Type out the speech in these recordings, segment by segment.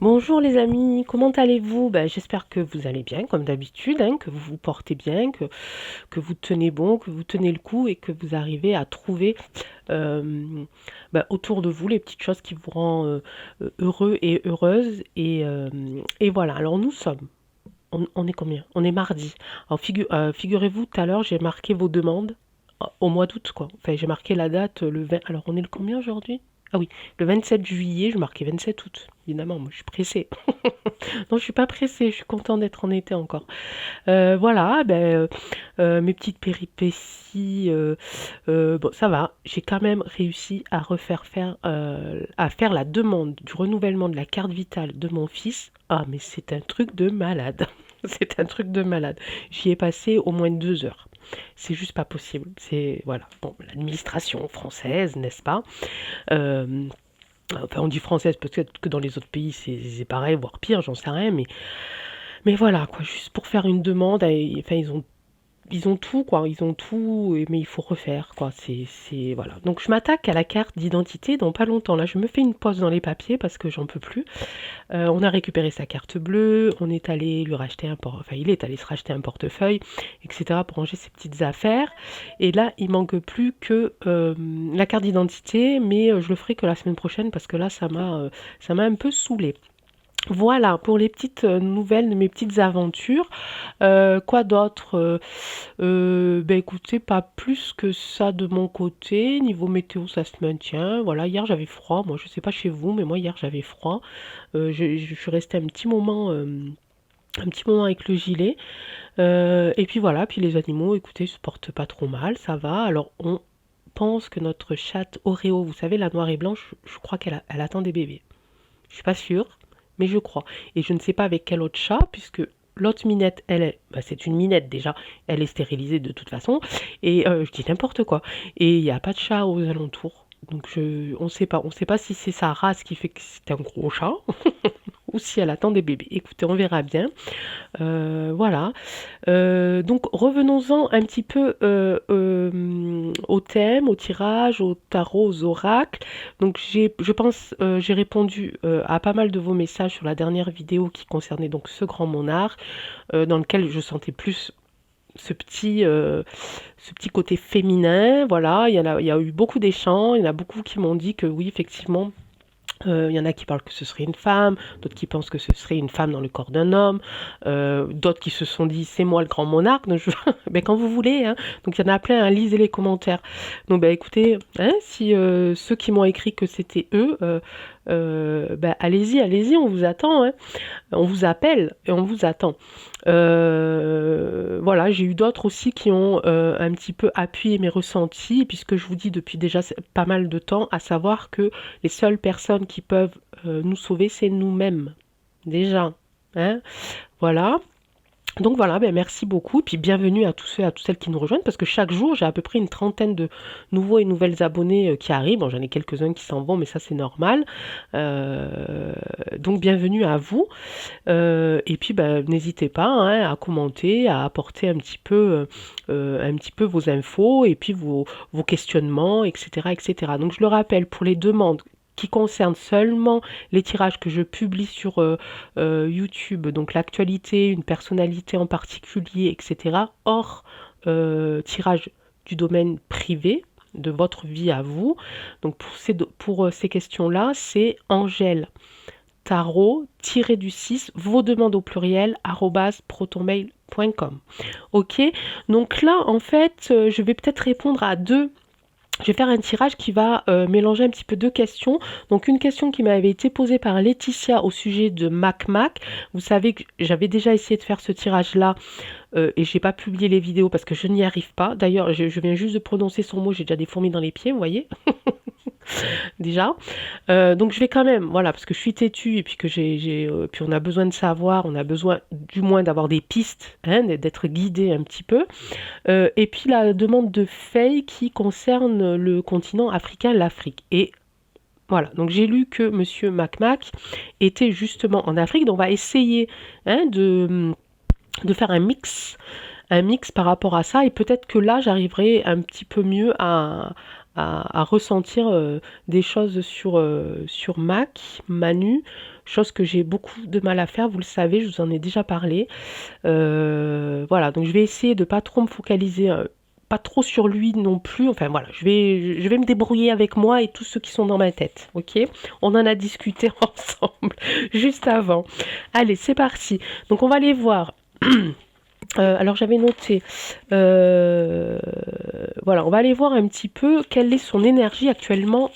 Bonjour les amis, comment allez-vous? J'espère que vous allez bien, comme d'habitude, hein, que vous vous portez bien, que vous tenez bon, que vous tenez le coup et que vous arrivez à trouver autour de vous les petites choses qui vous rendent heureux et heureuse. Et voilà, alors nous sommes, on est combien? On est mardi. Alors figurez-vous, tout à l'heure j'ai marqué vos demandes au mois d'août, quoi. Enfin, j'ai marqué la date le 20. Alors on est le combien aujourd'hui? Ah oui, le 27 juillet, je marquais 27 août. Évidemment, moi je suis pressée. Non, je suis pas pressée, je suis contente d'être en été encore. Voilà, mes petites péripéties, bon, ça va. J'ai quand même réussi à faire la demande du renouvellement de la carte vitale de mon fils. Ah, mais c'est un truc de malade. C'est un truc de malade. J'y ai passé au moins 2 heures. C'est juste pas possible. C'est voilà. Bon, l'administration française, n'est-ce pas? Euh, enfin, on dit française, peut-être que dans les autres pays c'est pareil, voire pire, j'en sais rien, mais voilà, quoi, juste pour faire une demande, enfin, ils ont tout, quoi, ils ont tout, mais il faut refaire, quoi, voilà. Donc je m'attaque à la carte d'identité dans pas longtemps, là, je me fais une pause dans les papiers parce que j'en peux plus. On a récupéré sa carte bleue, on est allé lui racheter enfin, il est allé se racheter un portefeuille, etc., pour ranger ses petites affaires. Et là, il manque plus que la carte d'identité, mais je le ferai que la semaine prochaine parce que là, ça m'a un peu saoulée. Voilà pour les petites nouvelles de mes petites aventures. Quoi d'autre? Écoutez, pas plus que ça de mon côté. Niveau météo, ça se maintient. Voilà, hier j'avais froid. Moi, je sais pas chez vous, mais moi hier j'avais froid. Je suis restée un petit moment avec le gilet. Et puis voilà, puis les animaux, écoutez, se portent pas trop mal, ça va. Alors on pense que notre chatte Oreo, vous savez, la noire et blanche, je crois elle attend des bébés. Je suis pas sûre, mais je crois. Et je ne sais pas avec quel autre chat, puisque l'autre minette, c'est une minette déjà, elle est stérilisée de toute façon. Et je dis n'importe quoi. Et il n'y a pas de chat aux alentours. Donc on sait pas si c'est sa race qui fait que c'est un gros chat ou si elle attend des bébés. Écoutez, on verra bien. Voilà. Donc revenons-en un petit peu au thème, au tirage, au tarot, aux oracles. Donc je pense, j'ai répondu à pas mal de vos messages sur la dernière vidéo qui concernait donc ce grand monarque, dans lequel je sentais plus ce petit côté féminin. Voilà, il y a eu beaucoup d'échanges, il y en a beaucoup qui m'ont dit que oui, effectivement, il y en a qui parlent que ce serait une femme, d'autres qui pensent que ce serait une femme dans le corps d'un homme, d'autres qui se sont dit c'est moi le grand monarque, donc quand vous voulez, hein. Donc il y en a plein, hein, lisez les commentaires. Donc écoutez, hein, si ceux qui m'ont écrit que c'était eux, allez-y, allez-y, on vous attend, hein. On vous appelle et on vous attend. Voilà, j'ai eu d'autres aussi qui ont un petit peu appuyé mes ressentis, puisque je vous dis depuis déjà pas mal de temps, à savoir que les seules personnes qui peuvent nous sauver, c'est nous-mêmes. Déjà. Hein, voilà. Donc voilà, merci beaucoup. Et puis bienvenue à tous ceux et à toutes celles qui nous rejoignent, parce que chaque jour, j'ai à peu près une trentaine de nouveaux et nouvelles abonnés qui arrivent. Bon, j'en ai quelques-uns qui s'en vont, mais ça c'est normal. Donc bienvenue à vous. Et puis n'hésitez pas, hein, à commenter, à apporter un petit peu vos infos et puis vos questionnements, etc., etc. Donc je le rappelle, pour les demandes qui concernent seulement les tirages que je publie sur YouTube, donc l'actualité, une personnalité en particulier, etc., hors tirage du domaine privé, de votre vie à vous. Donc pour ces questions-là, c'est Angèle tarot-du-6, vos demandes au pluriel, protonmail.com. Ok, donc là, en fait, je vais peut-être répondre à deux. Je vais faire un tirage qui va mélanger un petit peu deux questions. Donc une question qui m'avait été posée par Laetitia au sujet de MacMac. Vous savez que j'avais déjà essayé de faire ce tirage-là et j'ai pas publié les vidéos parce que je n'y arrive pas. D'ailleurs, je viens juste de prononcer son mot, j'ai déjà des fourmis dans les pieds, vous voyez déjà. Donc je vais quand même, voilà, parce que je suis têtue et puis que puis on a besoin de savoir, on a besoin du moins d'avoir des pistes, hein, d'être guidé un petit peu. Et puis la demande de Faye qui concerne le continent africain, l'Afrique. Et voilà, donc j'ai lu que Monsieur Macmac était justement en Afrique, donc on va essayer, hein, de faire un mix par rapport à ça, et peut-être que là j'arriverai un petit peu mieux à ressentir des choses sur Manu, chose que j'ai beaucoup de mal à faire, vous le savez, je vous en ai déjà parlé. Voilà, donc je vais essayer de pas trop me focaliser, pas trop sur lui non plus. Enfin voilà, je vais me débrouiller avec moi et tous ceux qui sont dans ma tête, ok? On en a discuté ensemble juste avant. Allez, c'est parti. Donc on va aller voir. Alors j'avais noté, euh, voilà, on va aller voir un petit peu quelle est son énergie actuellement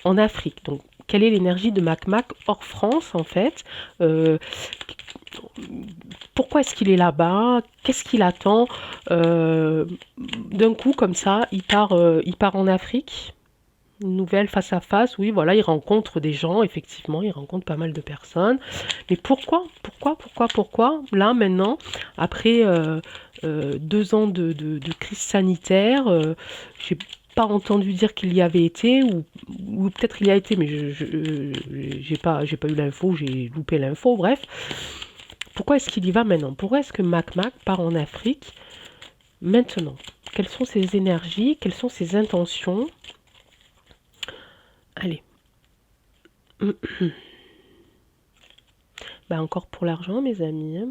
en Afrique. Donc quelle est l'énergie de Mac Mac hors France en fait. Euh, Pourquoi est-ce qu'il est là-bas? Qu'est-ce qu'il attend? Euh, D'un coup, comme ça, il part en Afrique. Une nouvelle face à face, oui, voilà, il rencontre des gens, effectivement, il rencontre pas mal de personnes. Mais pourquoi, là, maintenant, après 2 ans de crise sanitaire, j'ai pas entendu dire qu'il y avait été, ou peut-être il y a été, mais j'ai pas eu l'info, j'ai loupé l'info, bref. Pourquoi est-ce qu'il y va maintenant? Pourquoi est-ce que Mac Mac part en Afrique maintenant? Quelles sont ses énergies? Quelles sont ses intentions? Allez. Bah encore pour l'argent, mes amis, hein.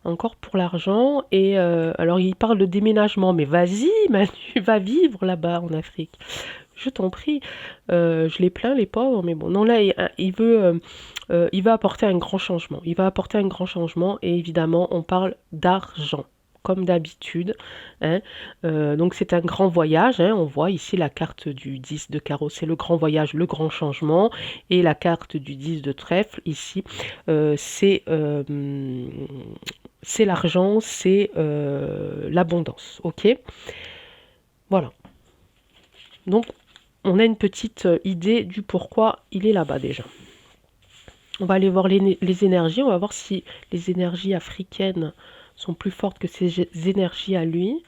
Encore pour l'argent. Et alors, il parle de déménagement. Mais vas-y, Manu, va vivre là-bas en Afrique. Je t'en prie. Je les plains, les pauvres. Mais bon, non, là, il veut apporter un grand changement. Il va apporter un grand changement. Et évidemment, on parle d'argent, comme d'habitude, hein. Donc c'est un grand voyage, hein. On voit ici la carte du 10 de carreau, c'est le grand voyage, le grand changement. Et la carte du 10 de trèfle, ici, euh, c'est euh, c'est l'argent, c'est l'abondance. Ok? Voilà. Donc on a une petite idée du pourquoi il est là-bas déjà. On va aller voir les énergies, on va voir si les énergies africaines sont plus fortes que ses énergies à lui.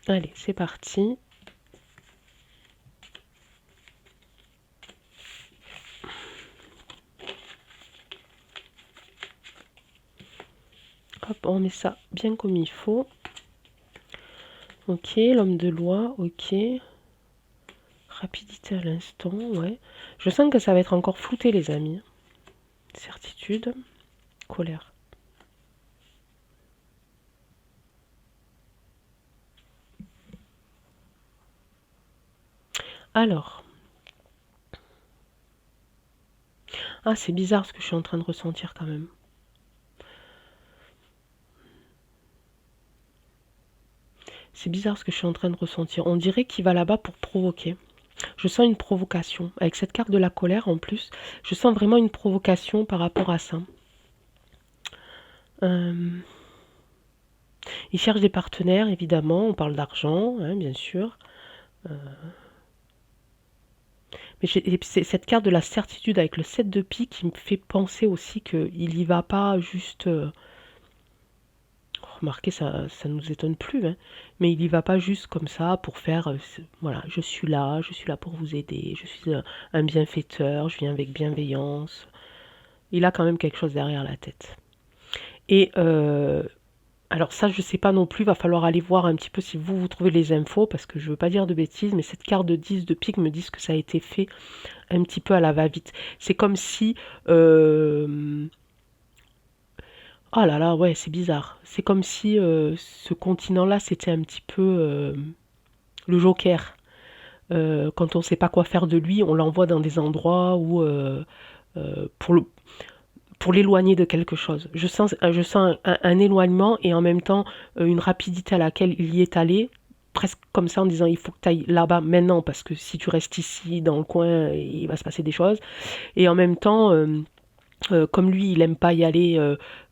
Allez, c'est parti. Hop, on met ça bien comme il faut. Ok, l'homme de loi, ok. Rapidité à l'instant, ouais. Je sens que ça va être encore flouté, les amis. Certitude, colère. Alors. Ah, c'est bizarre ce que je suis en train de ressentir quand même. C'est bizarre ce que je suis en train de ressentir. On dirait qu'il va là-bas pour provoquer. Je sens une provocation. Avec cette carte de la colère en plus, je sens vraiment une provocation par rapport à ça. Euh, il cherche des partenaires, évidemment. On parle d'argent, hein, bien sûr. Mais c'est cette carte de la certitude avec le 7 de pique qui me fait penser aussi qu'il y va pas juste. Remarquez, ça nous étonne plus, hein, mais il y va pas juste comme ça pour faire. Voilà, je suis là pour vous aider, je suis un bienfaiteur, je viens avec bienveillance. Il a quand même quelque chose derrière la tête. Et alors ça, je sais pas non plus, va falloir aller voir un petit peu si vous trouvez les infos, parce que je veux pas dire de bêtises, mais cette carte de 10 de pique me dit que ça a été fait un petit peu à la va-vite. C'est comme si... oh là là, ouais, c'est bizarre. C'est comme si ce continent-là, c'était un petit peu le Joker. Quand on ne sait pas quoi faire de lui, on l'envoie dans des endroits où euh, pour le, pour l'éloigner de quelque chose. Je sens un éloignement et en même temps une rapidité à laquelle il y est allé, presque comme ça en disant il faut que tu ailles là-bas maintenant parce que si tu restes ici dans le coin, il va se passer des choses. Et en même temps, comme lui, il aime pas y aller.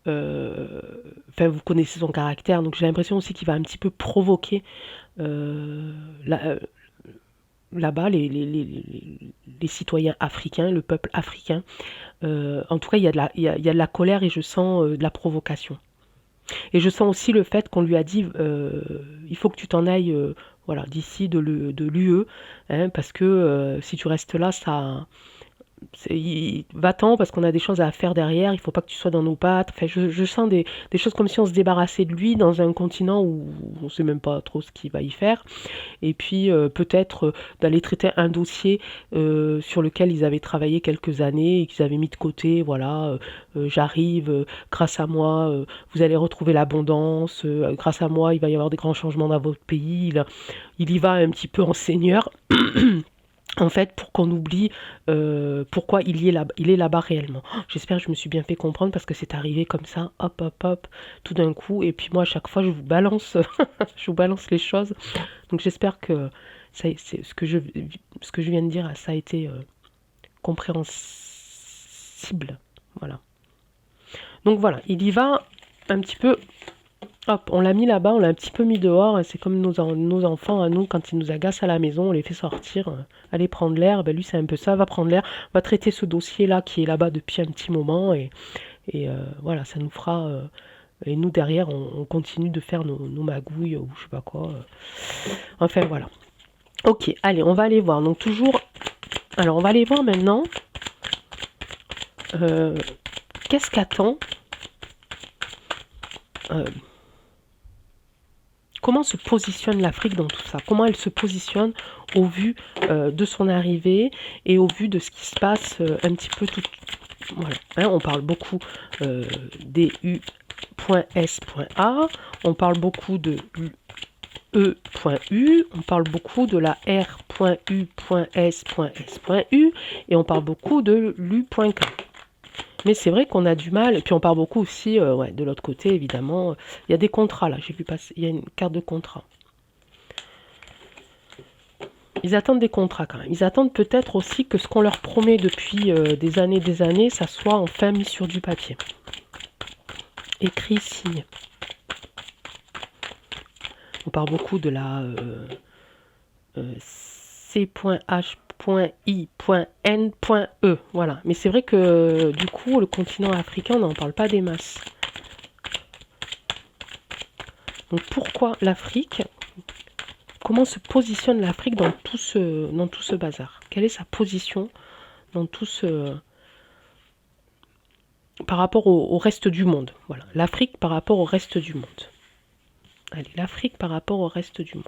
Enfin, vous connaissez son caractère, donc j'ai l'impression aussi qu'il va un petit peu provoquer euh, la- euh, là-bas les citoyens africains, le peuple africain. En tout cas, il y a de la colère et je sens de la provocation. Et je sens aussi le fait qu'on lui a dit il faut que tu t'en ailles voilà, d'ici de l'UE, hein, parce que si tu restes là, Va-t'en parce qu'on a des choses à faire derrière, il faut pas que tu sois dans nos pattes. Enfin, je sens des choses comme si on se débarrassait de lui dans un continent où on sait même pas trop ce qu'il va y faire. Et puis peut-être d'aller traiter un dossier sur lequel ils avaient travaillé quelques années et qu'ils avaient mis de côté. Voilà, j'arrive, grâce à moi, vous allez retrouver l'abondance, grâce à moi, il va y avoir des grands changements dans votre pays. Il y va un petit peu en seigneur. En fait, pour qu'on oublie pourquoi il est là-bas réellement. Oh, j'espère que je me suis bien fait comprendre parce que c'est arrivé comme ça, hop, hop, hop, tout d'un coup. Et puis moi, à chaque fois, je vous balance, je vous balance les choses. Donc j'espère que ce que je viens de dire, ça a été compréhensible. Voilà. Donc voilà, il y va un petit peu. Hop, on l'a mis là-bas, on l'a un petit peu mis dehors. C'est comme nos enfants à nous, quand ils nous agacent à la maison, on les fait sortir, aller prendre l'air. Ben lui, c'est un peu ça, va prendre l'air, va traiter ce dossier-là qui est là-bas depuis un petit moment. Et voilà, ça nous fera. Et nous, derrière, on continue de faire nos magouilles ou je sais pas quoi. Enfin, voilà. Ok, allez, on va aller voir. Donc, toujours. Alors, on va aller voir maintenant. euh, Qu'est-ce qu'attend euh, comment se positionne l'Afrique dans tout ça? Comment elle se positionne au vu de son arrivée et au vu de ce qui se passe un petit peu tout. Voilà. Hein, on parle beaucoup des U.S.A, on parle beaucoup de E.U, on parle beaucoup de la R.U.S.S.U et on parle beaucoup de l'U.K. Mais c'est vrai qu'on a du mal, et puis on parle beaucoup aussi, ouais, de l'autre côté, évidemment. Il y a des contrats, là, j'ai vu passer, il y a une carte de contrat. Ils attendent des contrats, quand même. Ils attendent peut-être aussi que ce qu'on leur promet depuis des années, ça soit enfin mis sur du papier. Écrit, signé. On parle beaucoup de la C.H.I.N.E. Voilà. Mais c'est vrai que, du coup, le continent africain, on n'en parle pas des masses. Donc pourquoi l'Afrique? Comment se positionne l'Afrique dans tout ce bazar? Quelle est sa position dans tout ce... par rapport au reste du monde? Voilà, l'Afrique par rapport au reste du monde. Allez, l'Afrique par rapport au reste du monde.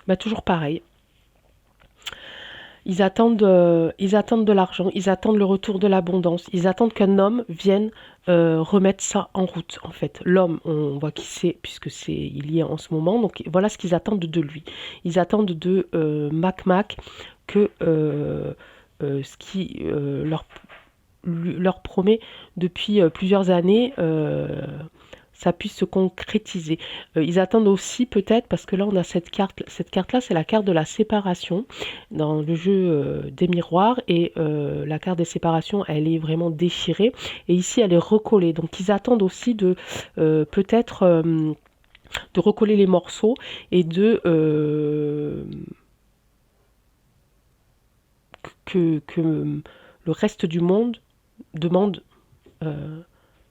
Bah, toujours pareil. Ils attendent de l'argent, ils attendent le retour de l'abondance, ils attendent qu'un homme vienne remettre ça en route, en fait. L'homme, on voit qui c'est, puisque il y est en ce moment, donc voilà ce qu'ils attendent de lui. Ils attendent de Mac Mac que ce qui leur promet depuis plusieurs années ça puisse se concrétiser. Ils attendent aussi peut-être, parce que là on a cette carte-là, c'est la carte de la séparation dans le jeu des miroirs, et la carte des séparations, elle est vraiment déchirée, et ici elle est recollée. Donc ils attendent aussi de peut-être de recoller les morceaux et de que le reste du monde demande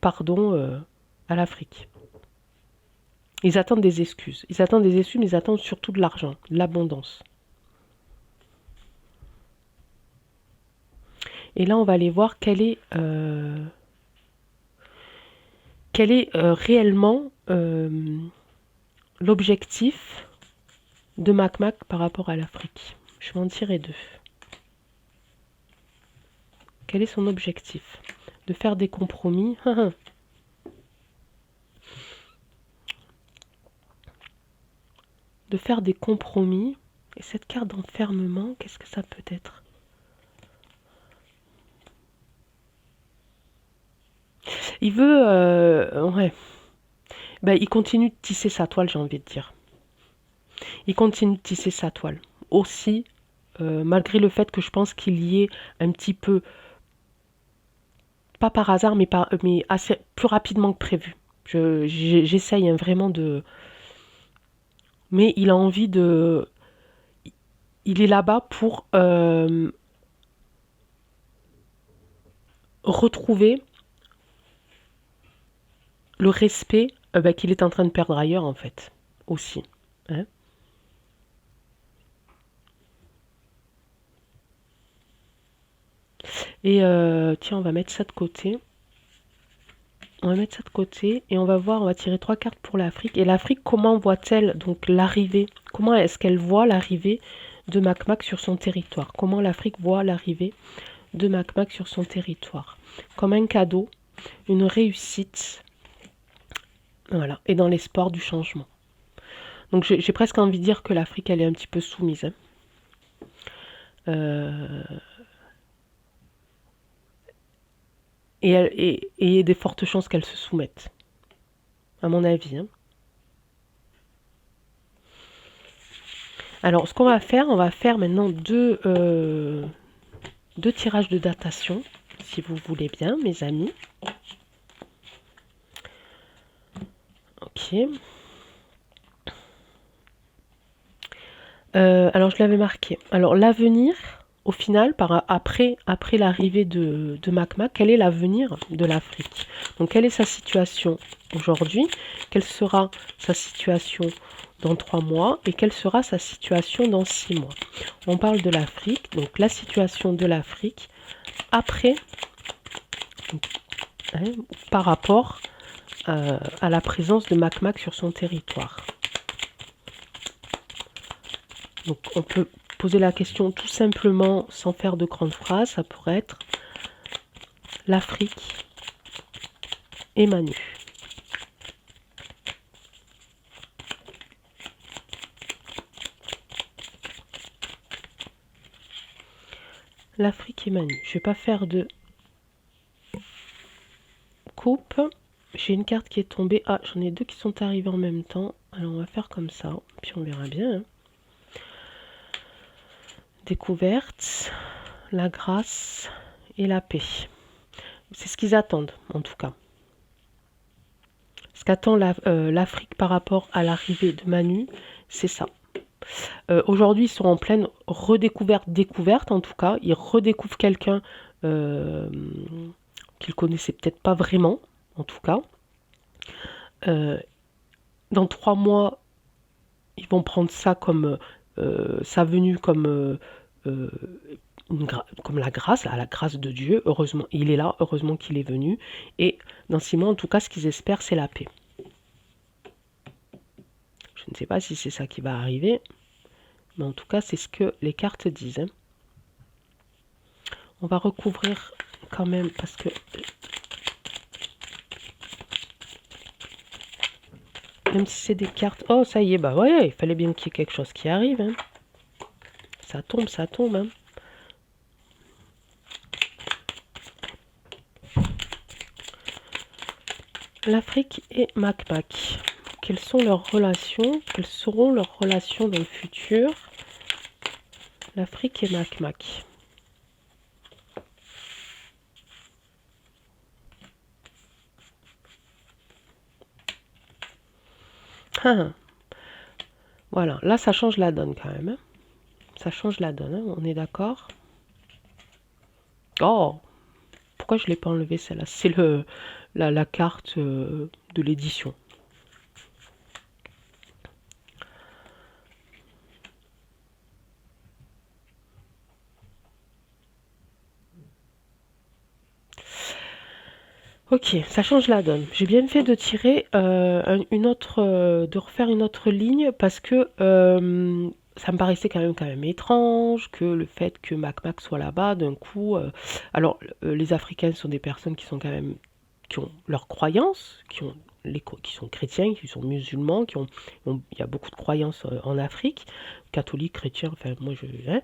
pardon à l'Afrique. Ils attendent des excuses. Ils attendent des excuses, mais ils attendent surtout de l'argent, de l'abondance. Et là, on va aller voir quel est réellement l'objectif de Mac Mac par rapport à l'Afrique. Je vais en tirer deux. Quel est son objectif? De faire des compromis. De faire des compromis. Et cette carte d'enfermement, qu'est-ce que ça peut être? Il veut... ouais. Ben, il continue de tisser sa toile, j'ai envie de dire. Il continue de tisser sa toile. Aussi, malgré le fait que je pense qu'il y ait un petit peu, pas par hasard, mais assez plus rapidement que prévu. J'essaye vraiment de... Mais il a envie de... Il est là-bas pour retrouver le respect bah, qu'il est en train de perdre ailleurs, en fait, aussi. Hein. Et tiens, on va mettre ça de côté. On va mettre ça de côté et on va voir, on va tirer 3 cartes pour l'Afrique. Et l'Afrique, comment voit-elle donc l'arrivée? Comment est-ce qu'elle voit l'arrivée de Macmac sur son territoire? Comment l'Afrique voit l'arrivée de Macmac sur son territoire? Comme un cadeau, une réussite, voilà, et dans l'espoir du changement. Donc j'ai presque envie de dire que l'Afrique, elle est un petit peu soumise. Hein. Euh, et il y a des fortes chances qu'elle se soumette, à mon avis. Hein. Alors, ce qu'on va faire, on va faire maintenant deux tirages de datation, si vous voulez bien, mes amis. Ok. Alors, je l'avais marqué. Alors, l'avenir, au final, après l'arrivée de Macmac, quel est l'avenir de l'Afrique? Donc, quelle est sa situation aujourd'hui? Quelle sera sa situation dans 3 mois? Et quelle sera sa situation dans 6 mois? On parle de l'Afrique, donc la situation de l'Afrique après, hein, par rapport à la présence de Macmac sur son territoire. Donc on peut poser la question tout simplement sans faire de grandes phrases. Ça pourrait être l'Afrique et Manu. L'Afrique et Manu. Je ne vais pas faire de coupe. J'ai une carte qui est tombée. Ah, j'en ai 2 qui sont arrivées en même temps. Alors on va faire comme ça. Puis on verra bien. Hein. Découverte, la grâce et la paix. C'est ce qu'ils attendent, en tout cas. Ce qu'attend l'Afrique par rapport à l'arrivée de Manu, c'est ça. Aujourd'hui, ils sont en pleine découverte en tout cas. Ils redécouvrent quelqu'un qu'ils connaissaient peut-être pas vraiment, en tout cas. Dans 3 mois, ils vont prendre ça comme sa venue comme la grâce, la grâce de Dieu. Heureusement, il est là, heureusement qu'il est venu. Et dans 6 mois, en tout cas, ce qu'ils espèrent, c'est la paix. Je ne sais pas si c'est ça qui va arriver, mais en tout cas, c'est ce que les cartes disent. Hein. On va recouvrir quand même parce que même si c'est des cartes... Oh, ça y est, bah ouais, il fallait bien qu'il y ait quelque chose qui arrive. Hein. Ça tombe, ça tombe. Hein. L'Afrique et Macmac. Quelles sont leurs relations? Quelles seront leurs relations dans le futur? L'Afrique et Macmac. Ah, voilà, là ça change la donne quand même. Hein. Ça change la donne, hein, on est d'accord? Oh, pourquoi je ne l'ai pas enlevé celle-là? C'est la carte de l'édition. Ok, ça change la donne. J'ai bien fait de tirer de refaire une autre ligne parce que ça me paraissait quand même étrange que le fait que Mac soit là-bas d'un coup. Alors, les Africains sont des personnes qui sont quand même qui ont leurs croyances, qui sont chrétiens, qui sont musulmans, il y a beaucoup de croyances en Afrique, catholiques, chrétiens, enfin moi je, hein,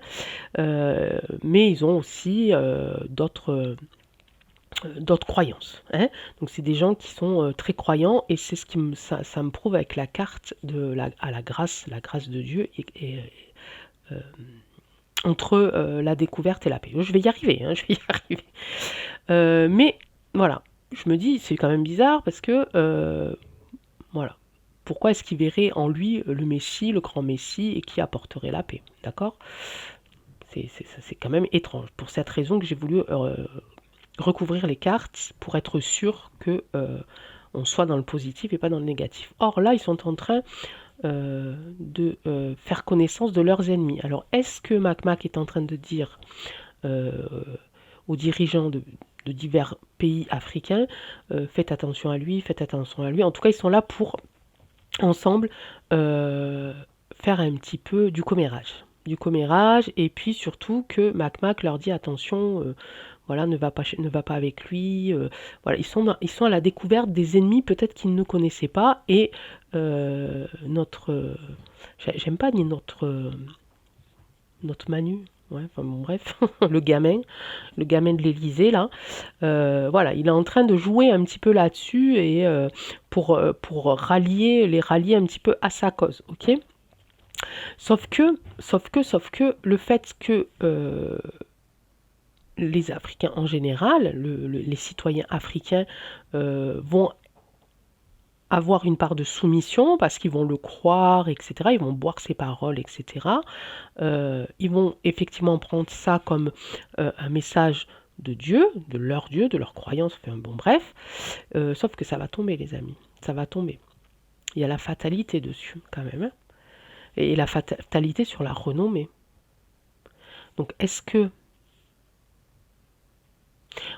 mais ils ont aussi d'autres croyances. Hein. Donc c'est des gens qui sont très croyants et c'est ce qui ça me prouve avec la carte à la grâce de Dieu euh, entre la découverte et la paix. Je vais y arriver, hein, je vais y arriver. Mais voilà, je me dis c'est quand même bizarre parce que voilà. Pourquoi est-ce qu'il verrait en lui le Messie, le grand Messie, et qui apporterait la paix? D'accord. C'est quand même étrange. Pour cette raison que j'ai voulu recouvrir les cartes pour être sûr que on soit dans le positif et pas dans le négatif. Or là, ils sont en train de faire connaissance de leurs ennemis. Alors, est-ce que Mac est en train de dire euh, aux dirigeants de divers pays africains, faites attention à lui, faites attention à lui. En tout cas, ils sont là pour, ensemble, faire un petit peu du commérage. Du commérage, et puis surtout que Mac leur dit attention, voilà, ne va pas avec lui. Voilà, ils sont à la découverte des ennemis peut-être qu'ils ne connaissaient pas, et notre, j'aime pas ni notre Manu, ouais, enfin bon, bref, le gamin de l'Élysée là, voilà, il est en train de jouer un petit peu là-dessus, et pour les rallier un petit peu à sa cause, ok. Sauf que le fait que les Africains en général, les citoyens africains vont avoir une part de soumission parce qu'ils vont le croire, etc. Ils vont boire ses paroles, etc. Ils vont effectivement prendre ça comme un message de Dieu, de leur croyance, enfin bon bref. Sauf que ça va tomber, les amis. Ça va tomber. Il y a la fatalité dessus, quand même. Hein. Et la fatalité sur la renommée. Donc est-ce que...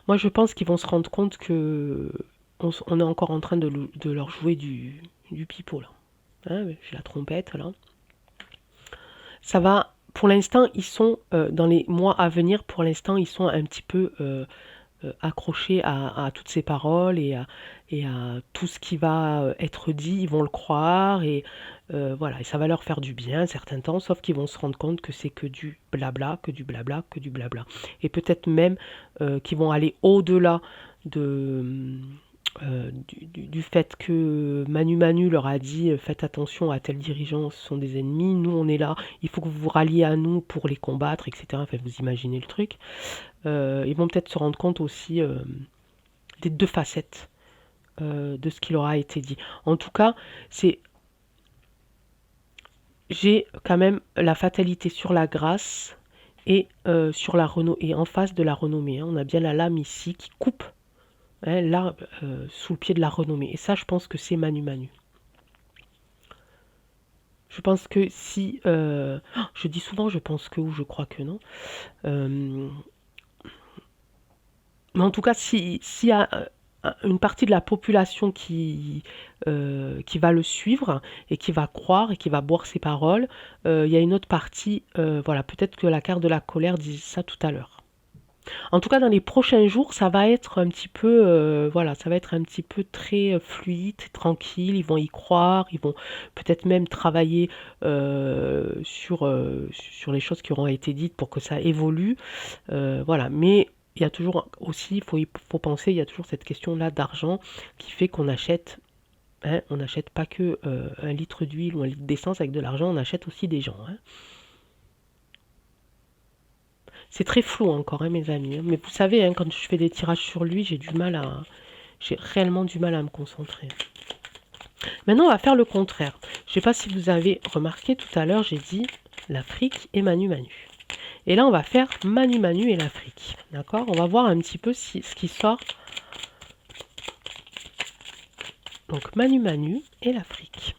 Moi je pense qu'ils vont se rendre compte que on est encore en train de leur jouer du pipeau là. Hein, j'ai la trompette là. Ça va, pour l'instant, ils sont, dans les mois à venir, pour l'instant, ils sont un petit peu accrochés à toutes ces paroles, et à tout ce qui va être dit, ils vont le croire, et voilà, et ça va leur faire du bien un certain temps, sauf qu'ils vont se rendre compte que c'est que du blabla, que du blabla, que du blabla. Et peut-être même qu'ils vont aller au-delà de du fait que Manu leur a dit faites attention à tels dirigeants, ce sont des ennemis, nous on est là, il faut que vous vous ralliez à nous pour les combattre, etc. Enfin, vous imaginez le truc. Ils vont peut-être se rendre compte aussi des deux facettes de ce qui leur a été dit. En tout cas, j'ai quand même la fatalité sur la grâce, et sur la renommée, et en face de la renommée. Hein. On a bien la lame ici qui coupe, hein, là, sous le pied de la renommée. Et ça, je pense que c'est Manu. Je pense que si... je dis souvent je pense que, ou je crois que non. Euh, mais en tout cas, s'il y a une partie de la population qui va le suivre, et qui va croire, et qui va boire ses paroles, il y a une autre partie, voilà, peut-être que la carte de la colère dit ça tout à l'heure. En tout cas, dans les prochains jours, ça va être un petit peu, voilà, ça va être un petit peu très fluide, tranquille. Ils vont y croire, ils vont peut-être même travailler sur les choses qui auront été dites pour que ça évolue. Voilà, mais il y a toujours aussi, il faut penser, il y a toujours cette question-là d'argent qui fait qu'on achète. Hein, on n'achète pas que un litre d'huile ou un litre d'essence avec de l'argent, on achète aussi des gens. Hein. C'est très flou encore, hein, mes amis. Hein. Mais vous savez, hein, quand je fais des tirages sur lui, j'ai réellement du mal à me concentrer. Maintenant, on va faire le contraire. Je ne sais pas si vous avez remarqué, tout à l'heure, j'ai dit l'Afrique et Manu. Et là, on va faire Manu et l'Afrique. D'accord. On va voir un petit peu ce qui sort. Donc, Manu et l'Afrique.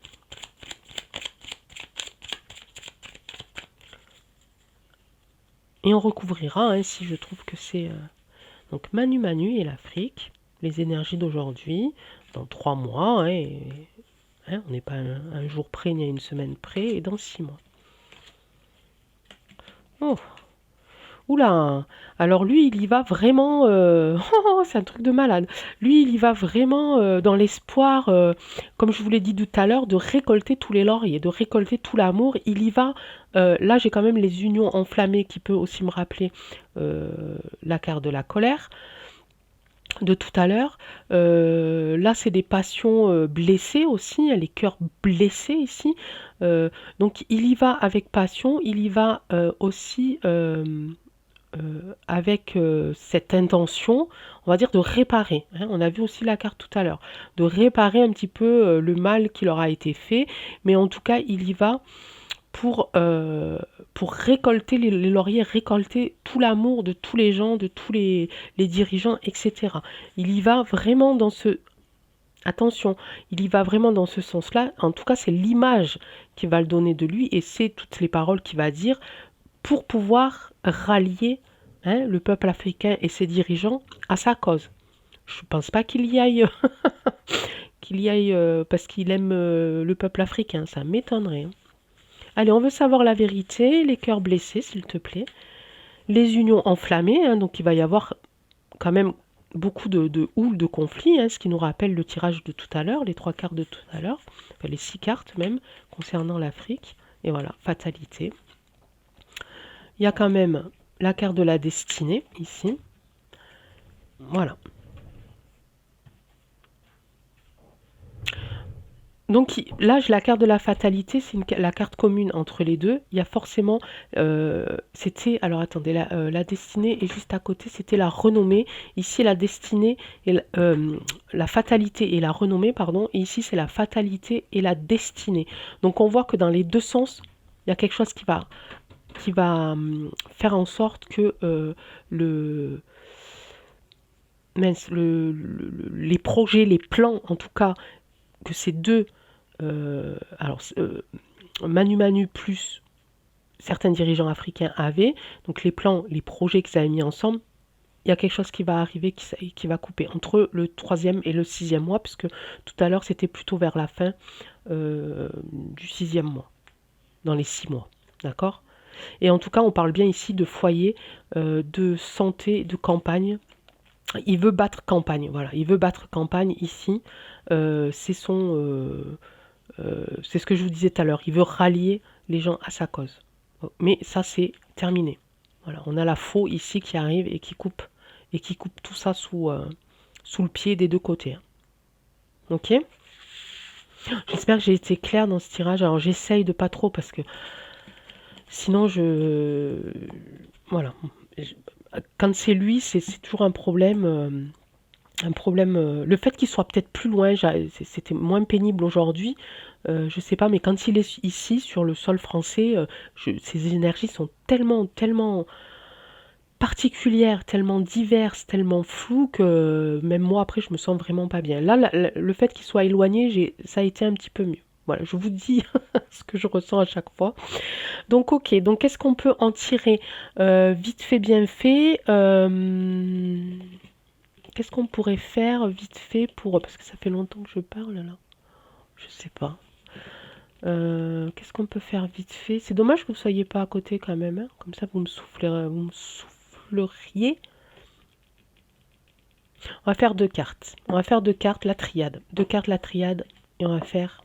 Et on recouvrira, hein, si je trouve que c'est... Donc Manu et l'Afrique, les énergies d'aujourd'hui, dans 3 mois, hein, hein, on n'est pas un jour près ni à une semaine près, et dans 6 mois. Oh, oula, alors lui, il y va vraiment... c'est un truc de malade. Lui, il y va vraiment dans l'espoir, comme je vous l'ai dit tout à l'heure, de récolter tous les lauriers, de récolter tout l'amour. Il y va... là, j'ai quand même les unions enflammées qui peut aussi me rappeler la carte de la colère de tout à l'heure. Là, c'est des passions blessées aussi, hein, les cœurs blessés ici. Donc, il y va avec passion, il y va aussi avec cette intention, on va dire, de réparer. Hein. On a vu aussi la carte tout à l'heure, de réparer un petit peu le mal qui leur a été fait. Mais en tout cas, il y va pour récolter les lauriers, récolter tout l'amour de tous les gens, de tous les dirigeants, etc. Il y va vraiment Attention, il y va vraiment dans ce sens-là. En tout cas, c'est l'image qui va le donner de lui et c'est toutes les paroles qu'il va dire pour pouvoir rallier le peuple africain et ses dirigeants à sa cause. Je ne pense pas qu'il y aille, qu'il y aille parce qu'il aime le peuple africain. Ça m'étonnerait, hein. Allez, on veut savoir la vérité. Les cœurs blessés, s'il te plaît. Les unions enflammées, hein, donc il va y avoir quand même beaucoup de houles, de conflits, hein, ce qui nous rappelle le tirage de tout à l'heure, les 3 cartes de tout à l'heure, enfin les 6 cartes même, concernant l'Afrique. Et voilà, fatalité. Il y a quand même la carte de la destinée, ici. Voilà. Donc là, la carte de la fatalité, c'est la carte commune entre les deux. Il y a forcément, c'était, alors attendez, la destinée est juste à côté, c'était la renommée. Ici, la destinée, et la fatalité et la renommée, pardon. Et ici, c'est la fatalité et la destinée. Donc on voit que dans les deux sens, il y a quelque chose qui va faire en sorte que le, les projets, les plans, en tout cas, que ces deux alors Manu Manu plus certains dirigeants africains avaient, donc les plans, les projets qu'ils avaient mis ensemble, il y a quelque chose qui va arriver, qui va couper entre le 3e et le 6e mois, puisque tout à l'heure c'était plutôt vers la fin du 6e mois, dans les 6 mois, d'accord. Et en tout cas, on parle bien ici de foyer, de santé, de campagne. Il veut battre campagne, voilà, il veut battre campagne ici. C'est c'est ce que je vous disais tout à l'heure. Il veut rallier les gens à sa cause. Mais ça, c'est terminé. Voilà, on a la faux ici qui arrive et qui coupe tout ça sous le pied des deux côtés, hein. Ok. J'espère que j'ai été claire dans ce tirage. Alors j'essaye de pas trop parce que sinon voilà. Quand c'est lui, c'est toujours un problème. Le fait qu'il soit peut-être plus loin, c'était moins pénible aujourd'hui. Je sais pas, mais quand il est ici sur le sol français, ses énergies sont tellement, tellement particulières, tellement diverses, tellement floues que même moi après je me sens vraiment pas bien. Là, le fait qu'il soit éloigné, ça a été un petit peu mieux. Voilà, je vous dis ce que je ressens à chaque fois. Donc ok, donc qu'est-ce qu'on peut en tirer? Vite fait, bien fait. Qu'est-ce qu'on pourrait faire vite fait pour... Parce que ça fait longtemps que je parle là. Je sais pas. Qu'est-ce qu'on peut faire vite fait? C'est dommage que vous soyez pas à côté quand même, hein. Comme ça, vous me souffleriez. On va faire 2 cartes. On va faire 2 cartes, la triade. 2 cartes, la triade. Et on va faire...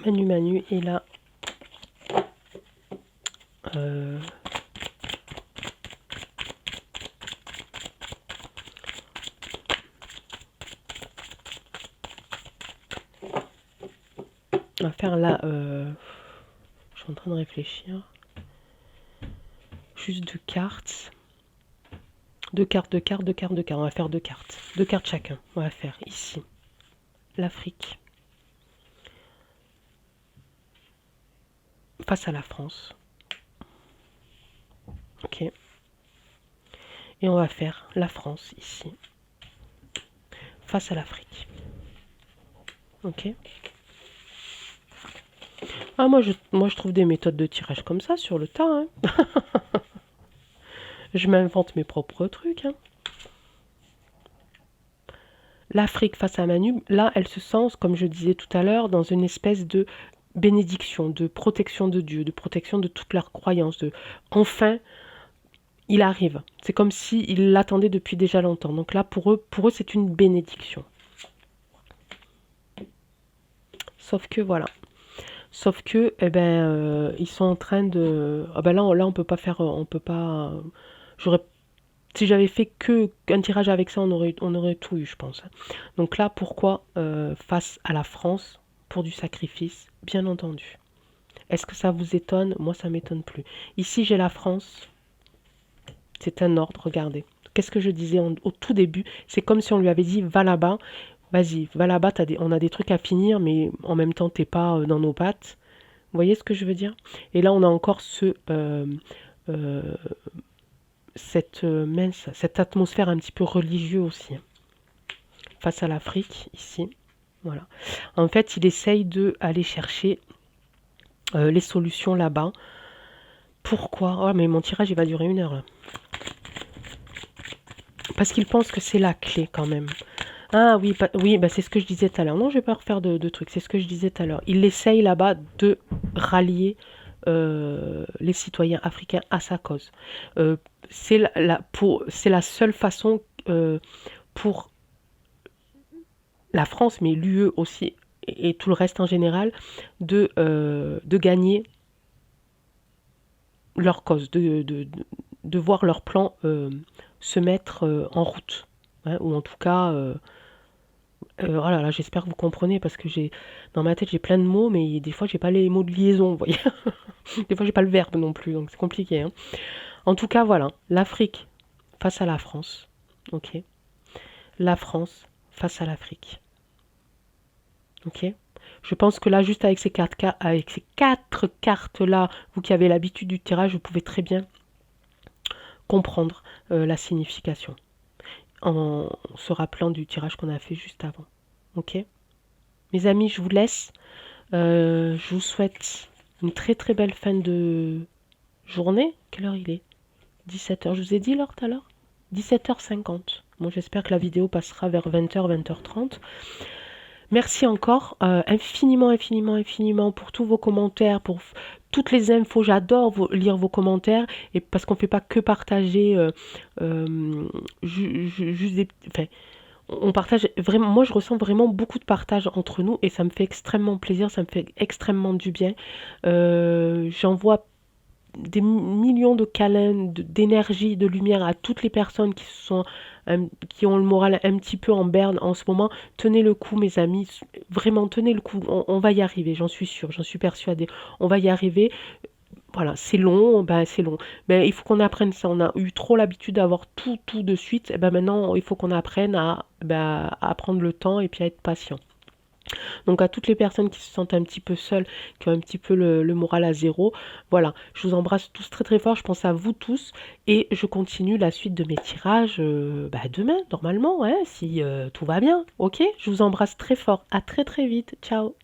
Manu Manu. Et là... on va faire là... je suis en train de réfléchir. Juste 2 cartes. 2 cartes, 2 cartes, 2 cartes, 2 cartes. On va faire 2 cartes. 2 cartes chacun. On va faire ici. L'Afrique. Face à la France. Ok. Et on va faire la France ici. Face à l'Afrique. Ok. Ah, moi, je trouve des méthodes de tirage comme ça sur le tas, hein. Je m'invente mes propres trucs, hein. L'Afrique face à Manu, là, elle se sent, comme je disais tout à l'heure, dans une espèce de bénédiction, de protection de Dieu, de protection de toutes leurs croyances. Enfin, il arrive. C'est comme s'ils l'attendaient depuis déjà longtemps. Donc là, pour eux c'est une bénédiction. Sauf que, voilà. Sauf que, eh ben, ils sont en train de... Ah ben là, on peut pas faire... On peut pas... J'aurais... Si j'avais fait que un tirage avec ça, on aurait tout eu, je pense. Donc là, pourquoi face à la France, pour du sacrifice, bien entendu. Est-ce que ça vous étonne? Moi, ça m'étonne plus. Ici, j'ai la France. C'est un ordre, regardez. Qu'est-ce que je disais au tout début? C'est comme si on lui avait dit, va là-bas, vas-y, va là-bas, on a des trucs à finir, mais en même temps, t'es pas dans nos pattes. voyez ce que je veux dire? Et là, on a encore euh, cette atmosphère un petit peu religieuse aussi, hein, face à l'Afrique, ici. Voilà. En fait, il essaye de aller chercher les solutions là-bas. Pourquoi? Oh, mais mon tirage, il va durer 1 heure, là. Parce qu'il pense que c'est la clé, quand même. Ah oui, oui, bah c'est ce que je disais tout à l'heure. Non, je vais pas refaire de trucs. C'est ce que je disais tout à l'heure. Il essaye là-bas de rallier les citoyens africains à sa cause. Euh, c'est la seule façon pour la France, mais l'UE aussi, et tout le reste en général, de gagner leur cause, de voir leur plan se mettre en route. Hein, ou en tout cas, oh là là, j'espère que vous comprenez parce que dans ma tête j'ai plein de mots, mais des fois j'ai pas les mots de liaison, vous voyez. Des fois j'ai pas le verbe non plus, donc c'est compliqué, hein. En tout cas, voilà, l'Afrique face à la France, ok. La France face à l'Afrique, ok. Je pense que là, juste avec avec ces 4 cartes-là, vous qui avez l'habitude du tirage, vous pouvez très bien comprendre la signification en se rappelant du tirage qu'on a fait juste avant. Ok. Mes amis, je vous laisse. Je vous souhaite une très très belle fin de journée. Quelle heure il est? 17 heures. Je vous ai dit l'heure tout à l'heure? 17h50. Bon, j'espère que la vidéo passera vers 20h, 20h30. Merci encore infiniment, infiniment, infiniment pour tous vos commentaires, pour toutes les infos. J'adore lire vos commentaires et parce qu'on ne fait pas que partager juste des... Enfin, on partage vraiment, moi je ressens vraiment beaucoup de partage entre nous et ça me fait extrêmement plaisir, ça me fait extrêmement du bien. J'envoie des millions de câlins, d'énergie, de lumière à toutes les personnes qui ont le moral un petit peu en berne en ce moment. Tenez le coup, mes amis, vraiment tenez le coup. On va y arriver, j'en suis sûre, j'en suis persuadée. On va y arriver. Voilà, c'est long, ben c'est long. Mais il faut qu'on apprenne ça. On a eu trop l'habitude d'avoir tout de suite. Et ben maintenant, il faut qu'on apprenne à prendre le temps et puis à être patient. Donc à toutes les personnes qui se sentent un petit peu seules, qui ont un petit peu le moral à zéro, voilà, je vous embrasse tous très très fort, je pense à vous tous et je continue la suite de mes tirages demain, normalement, hein, si tout va bien, ok? Je vous embrasse très fort, à très très vite, ciao!